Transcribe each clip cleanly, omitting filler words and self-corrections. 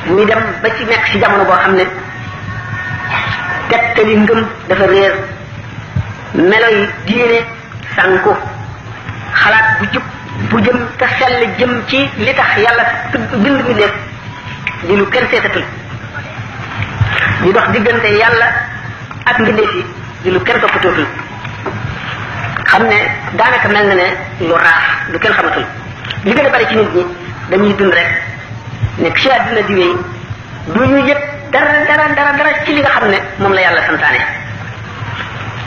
muy dem ba ci nekk ci jamono boo xam ne tettali ngëm dafa réer melo yi diine sànku xalaat bu jub bu jëm te sell jëm ci li tax yàlla bind mi def di lu kenn seetatul di dox diggante yàlla ak mbindeef yi di lu kenn toppatootul xam ne daanaka mel na ne lu raax lu kenn xamatul li gën a bari ci nit ñi dañuy dund rek nekk ci àdduna di wéy du ñu yëg dara ci li nga xam ne moom la yàlla santaane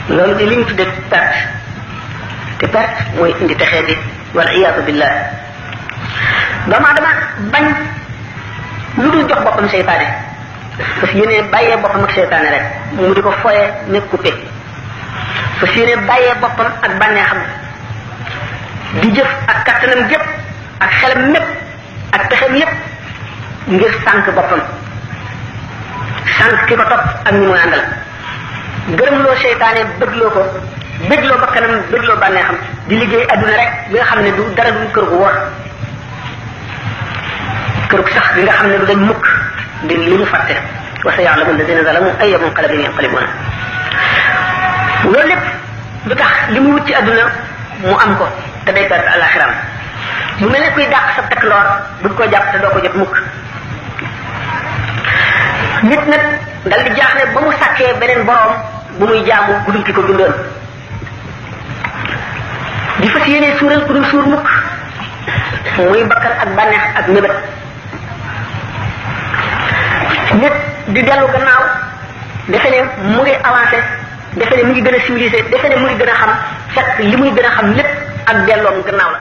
loolu di li ñu tuddee perte te perte mooy indi texee bi wala iyaatu billah doomu adama bañ lu dul jox boppam seytaane fas yéene bàyyee boppam ak seytaane rek mu di ko foye ne coupé fas yéene bàyyee boppam ak bànneexam di jëf ak kattanam gépp ak xelam mépp ak pexem yépp ngir sànk boppam sànk ki ko topp ak ñi muy àndal gërëmloo seytaane bëggloo ko bëggloo bakkanam bëggloo bànneexam di liggéey adduna rek bi nga xam ne du dara du kër gu wor kër gu sax bi nga xam ne du dañ mukk di li ñu fàtte wa saya'lamu alladhina zalamu ayya munqalabin yanqalibuna loolu lépp lu tax li mu wut ci adduna mu am ko te day perte alaxiram mu mel ne kuy dàq sa takk loor bëgg koo jàpp te doo ko jot mukk nit nag dal di jaaxle ba mu sàkkee beneen boroom bu muy jaamu ku dul ki ko bindoon di fas yéene suural ku dul suur mukk muy bakkan ak bànneex ak mébét nit di dellu gannaaw defe ne mu ngi avancé defe ne mu ngi gën a civilisé defe ne mu ngi gën a xam fekk li muy gën a xam lépp ak delloom gannaaw la